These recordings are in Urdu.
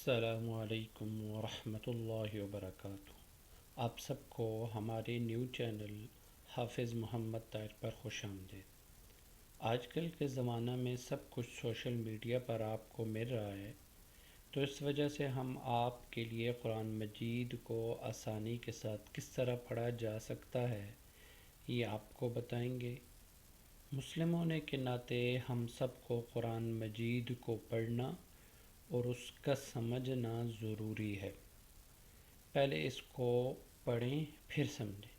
السلام علیکم ورحمۃ اللہ وبرکاتہ۔ آپ سب کو ہمارے نیو چینل حافظ محمد طاہر پر خوش آمدید۔ آج کل کے زمانہ میں سب کچھ سوشل میڈیا پر آپ کو مل رہا ہے، تو اس وجہ سے ہم آپ کے لیے قرآن مجید کو آسانی کے ساتھ کس طرح پڑھا جا سکتا ہے یہ آپ کو بتائیں گے۔ مسلم ہونے کے ناطے ہم سب کو قرآن مجید کو پڑھنا اور اس کا سمجھنا ضروری ہے۔ پہلے اس کو پڑھیں پھر سمجھیں۔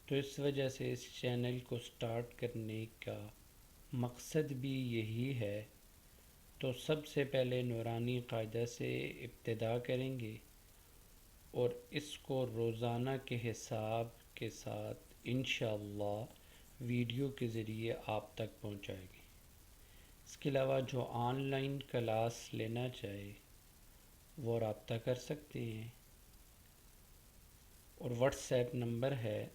تو اس وجہ سے اس چینل کو سٹارٹ کرنے کا مقصد بھی یہی ہے۔ تو سب سے پہلے نورانی قاعدہ سے ابتدا کریں گے اور اس کو روزانہ کے حساب کے ساتھ انشاءاللہ ویڈیو کے ذریعے آپ تک پہنچائے گی۔ اس کے علاوہ جو آن لائن کلاس لینا چاہے وہ رابطہ کر سکتے ہیں، اور واٹس ایپ نمبر ہے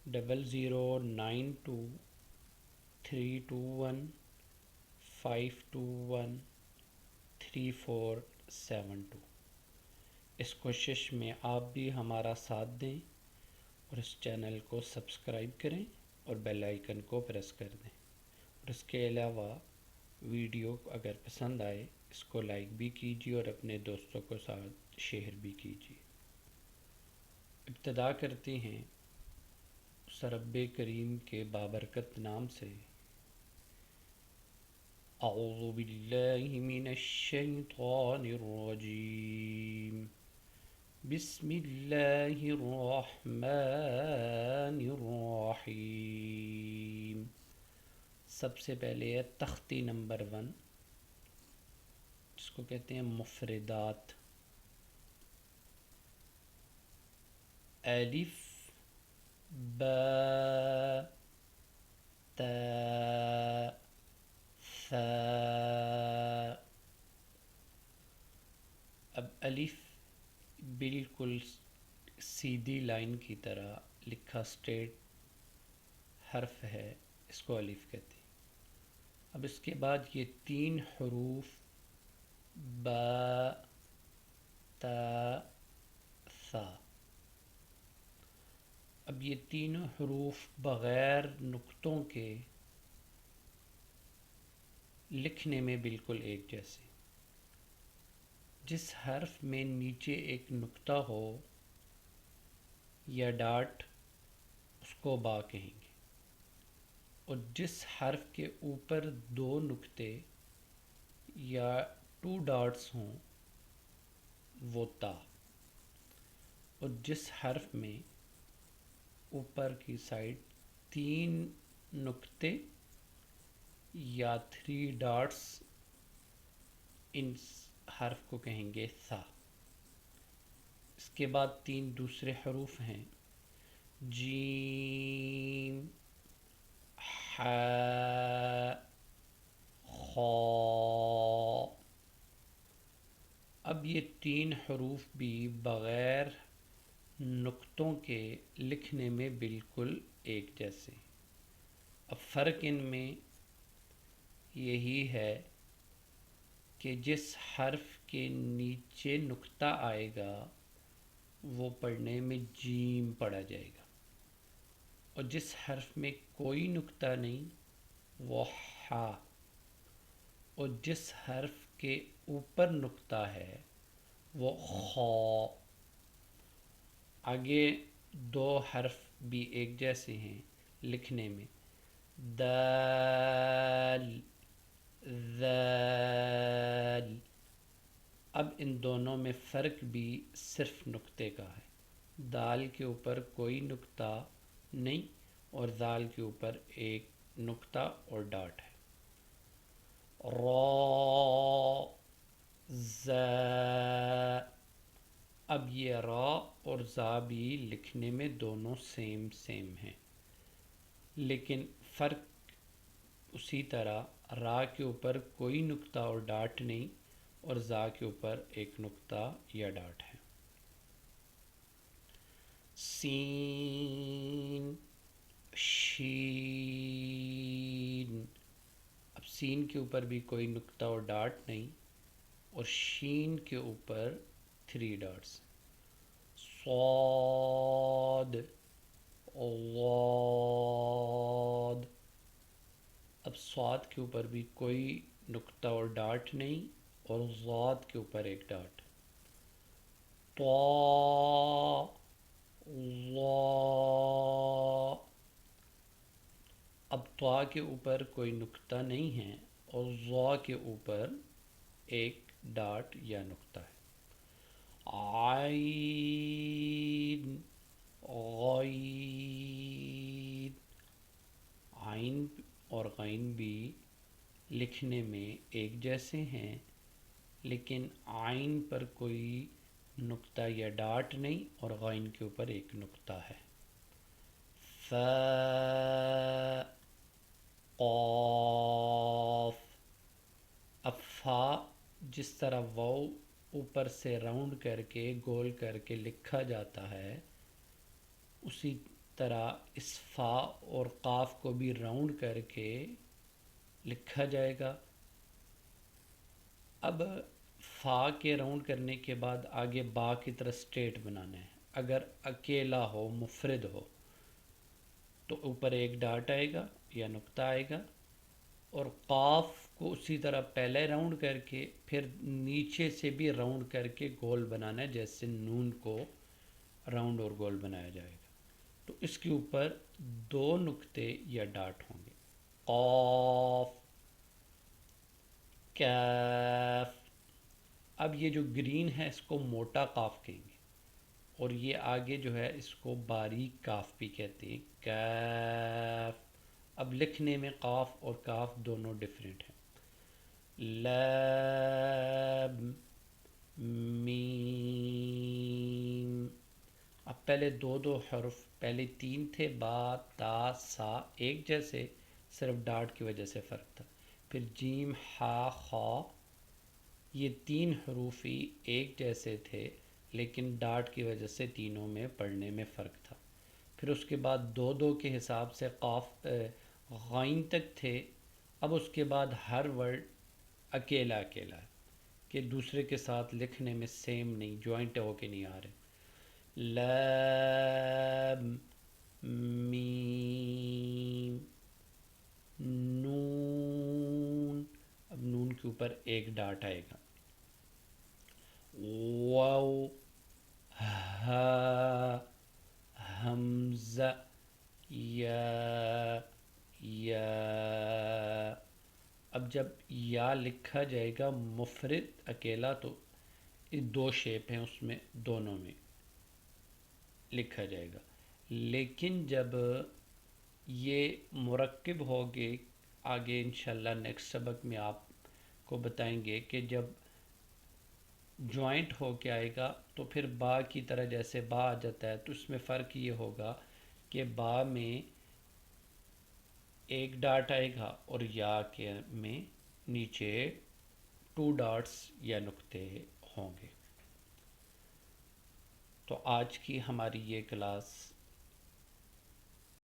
009231521347 اس کوشش میں آپ بھی ہمارا ساتھ دیں اور اس چینل کو سبسکرائب کریں اور بیل آئیکن کو پریس کر دیں، اور اس کے علاوہ ویڈیو اگر پسند آئے اس کو لائک بھی کیجیے اور اپنے دوستوں کے ساتھ شیئر بھی کیجیے۔ ابتدا کرتے ہیں اس رب کریم کے بابرکت نام سے۔ اعوذ باللہ من الشیطان الرجیم، بسم اللہ الرحمن الرحیم۔ سب سے پہلے ہے تختی نمبر 1، جس کو کہتے ہیں مفردات۔ الف با تا ثا۔ اب الف بالکل سیدھی لائن کی طرح لکھا سٹریٹ حرف ہے، اس کو الف کہتے ہیں۔ اب اس کے بعد یہ 3 حروف با تا ثا، اب یہ تینوں حروف بغیر نقطوں کے لکھنے میں بالکل ایک جیسے۔ جس حرف میں نیچے ایک نقطہ ہو یا ڈاٹ اس کو با کہیں گے، اور جس حرف کے اوپر 2 نقطے یا 2 ڈاٹس ہوں وہ تا، اور جس حرف میں اوپر کی سائڈ 3 نقطے یا 3 ڈاٹس، ان حرف کو کہیں گے ثا۔ اس کے بعد 3 دوسرے حروف ہیں جیم ح خا۔ اب یہ 3 حروف بھی بغیر نقطوں کے لکھنے میں بالکل ایک جیسے۔ اب فرق ان میں یہی ہے کہ جس حرف کے نیچے نقطہ آئے گا وہ پڑھنے میں جیم پڑھا جائے گا، اور جس حرف میں کوئی نقطہ نہیں وہ ہا، اور جس حرف کے اوپر نقطہ ہے وہ خا۔ آگے 2 حرف بھی ایک جیسے ہیں لکھنے میں، دال ذال۔ اب ان دونوں میں فرق بھی صرف نقطے کا ہے، دال کے اوپر کوئی نقطہ نہیں اور ذال کے اوپر ایک نقطہ اور ڈاٹ ہے۔ را زا، اب یہ را اور زا بھی لکھنے میں دونوں سیم ہیں، لیکن فرق اسی طرح را کے اوپر کوئی نقطہ اور ڈاٹ نہیں اور زا کے اوپر ایک نقطہ یا ڈاٹ ہے۔ سین شین، اب سین کے اوپر بھی کوئی نقطہ اور ڈاٹ نہیں اور شین کے اوپر 3 ڈاٹس، صاد، ضاد۔ اب صاد کے اوپر بھی کوئی نقطہ اور ڈاٹ نہیں، اور ضاد کے اوپر ایک ڈاٹ، طا، ظا۔ اب طا کے اوپر کوئی نقطہ نہیں ہے اور ظا کے اوپر ایک ڈاٹ یا نقطہ ہے، عین، غین۔ عین اور غین بھی لکھنے میں ایک جیسے ہیں، لیکن عین پر کوئی نقطہ یا ڈاٹ نہیں اور غین کے اوپر ایک نقطہ ہے۔ ف، قاف۔ اب فا جس طرح واو اوپر سے راؤنڈ کر کے گول کر کے لکھا جاتا ہے، اسی طرح اس فا اور قاف کو بھی راؤنڈ کر کے لکھا جائے گا۔ اب فا کے راؤنڈ کرنے کے بعد آگے با کی طرح اسٹریٹ بنانا ہے۔ اگر اکیلا ہو، مفرد ہو، تو اوپر ایک ڈاٹ آئے گا یا نقطہ آئے گا، اور قاف کو اسی طرح پہلے راؤنڈ کر کے پھر نیچے سے بھی راؤنڈ کر کے گول بنانا ہے، جیسے نون کو راؤنڈ اور گول بنایا جائے گا۔ تو اس کے اوپر 2 نقطے یا ڈاٹ ہوں گے، قاف، کیف۔ اب یہ جو گرین ہے اس کو موٹا قاف کہیں گے، اور یہ آگے جو ہے اس کو باریک کاف بھی کہتے ہیں، کیف۔ اب لکھنے میں قاف اور کاف دونوں ڈیفرنٹ ہیں۔ لام، میم۔ اب پہلے 2 حرف، پہلے 3 تھے، با، تا، سا، ایک جیسے، صرف ڈاٹ کی وجہ سے فرق تھا۔ پھر جیم، ہا، خا، یہ 3 حروف ہی ایک جیسے تھے، لیکن ڈاٹ کی وجہ سے تینوں میں پڑھنے میں فرق تھا۔ پھر اس کے بعد 2 کے حساب سے قاف غین تک تھے۔ اب اس کے بعد ہر ورڈ اکیلا اکیلا ہے کہ دوسرے کے ساتھ لکھنے میں سیم نہیں، جوائنٹ ہو کے نہیں آ رہے۔ لام، میم، نون۔ اب نون کے اوپر ایک ڈاٹ آئے گا، واو، ہا، حمزہ، یا، یا۔ اب جب یا لکھا جائے گا مفرد اکیلا تو 2 شیپ ہیں اس میں، دونوں میں لکھا جائے گا، لیکن جب یہ مرکب ہوگے، آگے انشاءاللہ نیکسٹ سبق میں آپ کو بتائیں گے کہ جب جوائنٹ ہو کے آئے گا تو پھر با کی طرح جیسے با آ جاتا ہے، تو اس میں فرق یہ ہوگا کہ با میں ایک ڈاٹ آئے گا اور یا کے میں نیچے 2 ڈاٹس یا نقطے ہوں گے۔ تو آج کی ہماری یہ کلاس